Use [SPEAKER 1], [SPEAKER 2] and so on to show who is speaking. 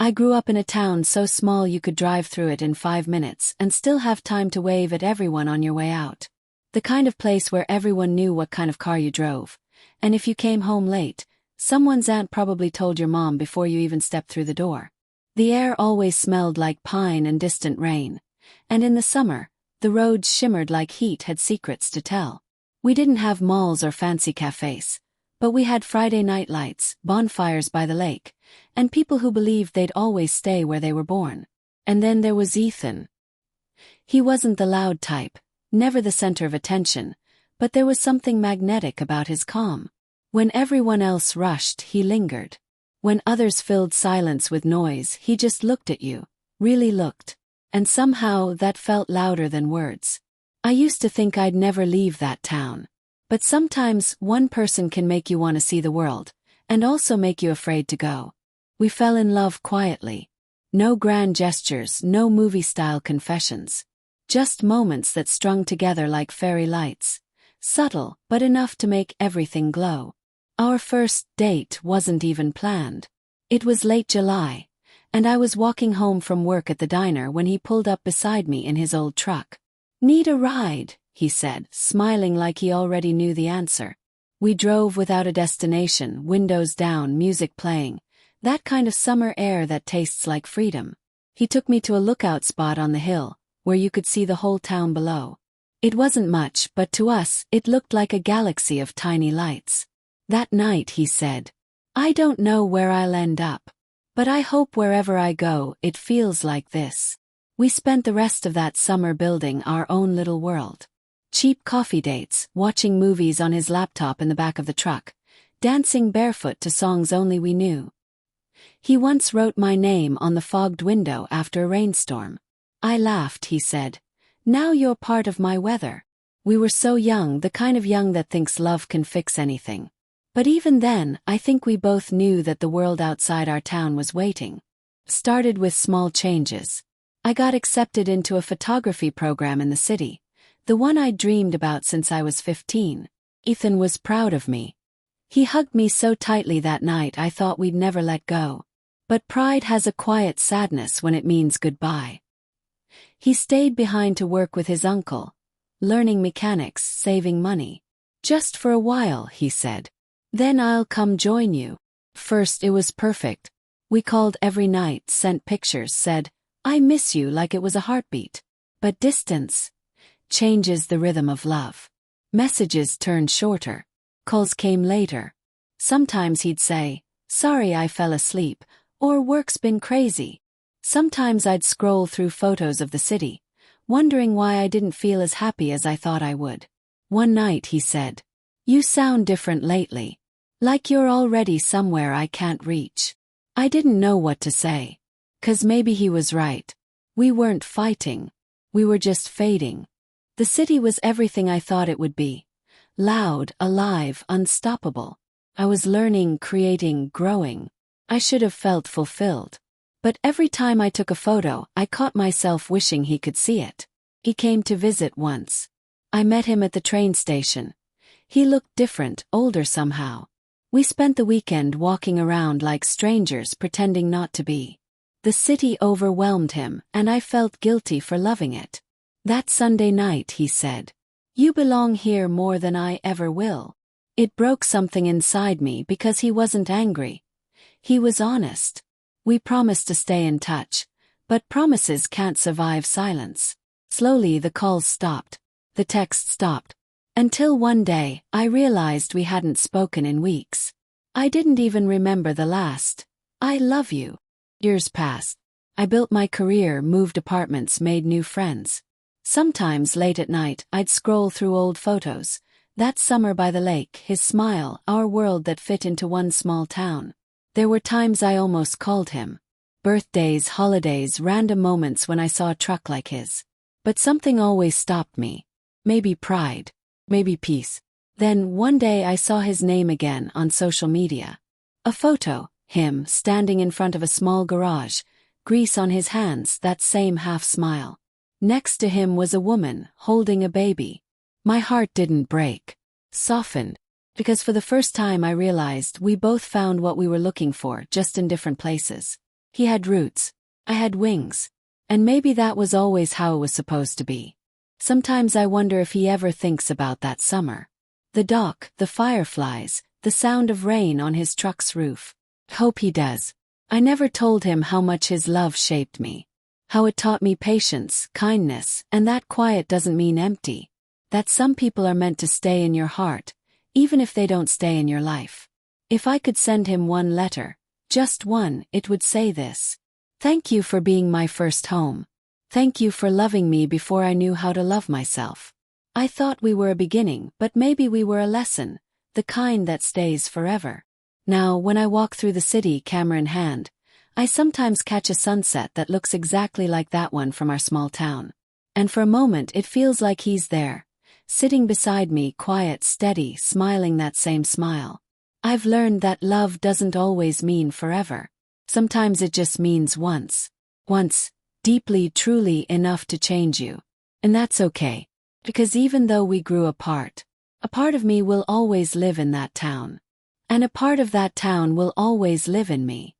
[SPEAKER 1] I grew up in a town so small you could drive through it in 5 minutes and still have time to wave at everyone on your way out. The kind of place where everyone knew what kind of car you drove. And if you came home late, someone's aunt probably told your mom before you even stepped through the door. The air always smelled like pine and distant rain. And in the summer, the roads shimmered like heat had secrets to tell. We didn't have malls or fancy cafes, but we had Friday night lights, bonfires by the lake, and people who believed they'd always stay where they were born. And then there was Ethan. He wasn't the loud type, never the center of attention, but there was something magnetic about his calm. When everyone else rushed, he lingered. When others filled silence with noise, he just looked at you, really looked. And somehow that felt louder than words. I used to think I'd never leave that town. But sometimes one person can make you want to see the world, and also make you afraid to go. We fell in love quietly. No grand gestures, no movie-style confessions. Just moments that strung together like fairy lights. Subtle, but enough to make everything glow. Our first date wasn't even planned. It was late July, and I was walking home from work at the diner when he pulled up beside me in his old truck. "Need a ride?" he said, smiling like he already knew the answer. We drove without a destination, windows down, music playing. That kind of summer air that tastes like freedom. He took me to a lookout spot on the hill, where you could see the whole town below. It wasn't much, but to us, it looked like a galaxy of tiny lights. That night he said, "I don't know where I'll end up, but I hope wherever I go, it feels like this." We spent the rest of that summer building our own little world. Cheap coffee dates, watching movies on his laptop in the back of the truck, dancing barefoot to songs only we knew. He once wrote my name on the fogged window after a rainstorm. I laughed, he said. "Now you're part of my weather." We were so young, the kind of young that thinks love can fix anything. But even then, I think we both knew that the world outside our town was waiting. Started with small changes. I got accepted into a photography program in the city, the one I'd dreamed about since I was 15. Ethan was proud of me. He hugged me so tightly that night I thought we'd never let go. But pride has a quiet sadness when it means goodbye. He stayed behind to work with his uncle, learning mechanics, saving money. "Just for a while," he said. "Then I'll come join you." First it was perfect. We called every night, sent pictures, said, "I miss you," like it was a heartbeat. But distance changes the rhythm of love. Messages turned shorter. Calls came later. Sometimes he'd say, "Sorry I fell asleep," or "Work's been crazy." Sometimes I'd scroll through photos of the city, wondering why I didn't feel as happy as I thought I would. One night he said, "You sound different lately. Like you're already somewhere I can't reach." I didn't know what to say. 'Cause maybe he was right. We weren't fighting. We were just fading. The city was everything I thought it would be. Loud, alive, unstoppable. I was learning, creating, growing. I should have felt fulfilled. But every time I took a photo, I caught myself wishing he could see it. He came to visit once. I met him at the train station. He looked different, older somehow. We spent the weekend walking around like strangers, pretending not to be. The city overwhelmed him, and I felt guilty for loving it. That Sunday night he said, "You belong here more than I ever will." It broke something inside me because he wasn't angry. He was honest. We promised to stay in touch, but promises can't survive silence. Slowly the calls stopped. The texts stopped. Until one day, I realized we hadn't spoken in weeks. I didn't even remember the last "I love you." Years passed. I built my career, moved apartments, made new friends. Sometimes late at night, I'd scroll through old photos. That summer by the lake, his smile, our world that fit into one small town. There were times I almost called him. Birthdays, holidays, random moments when I saw a truck like his. But something always stopped me. Maybe pride. Maybe peace. Then, one day I saw his name again on social media. A photo, him, standing in front of a small garage, grease on his hands, that same half-smile. Next to him was a woman, holding a baby. My heart didn't break. Softened. Because for the first time I realized we both found what we were looking for, just in different places. He had roots. I had wings. And maybe that was always how it was supposed to be. Sometimes I wonder if he ever thinks about that summer. The dock, the fireflies, the sound of rain on his truck's roof. Hope he does. I never told him how much his love shaped me. How it taught me patience, kindness, and that quiet doesn't mean empty. That some people are meant to stay in your heart, even if they don't stay in your life. If I could send him one letter, just one, it would say this. Thank you for being my first home. Thank you for loving me before I knew how to love myself. I thought we were a beginning, but maybe we were a lesson, the kind that stays forever. Now, when I walk through the city camera in hand, I sometimes catch a sunset that looks exactly like that one from our small town. And for a moment it feels like he's there, sitting beside me, quiet, steady, smiling that same smile. I've learned that love doesn't always mean forever. Sometimes it just means once. Once, deeply, truly enough to change you. And that's okay. Because even though we grew apart, a part of me will always live in that town. And a part of that town will always live in me.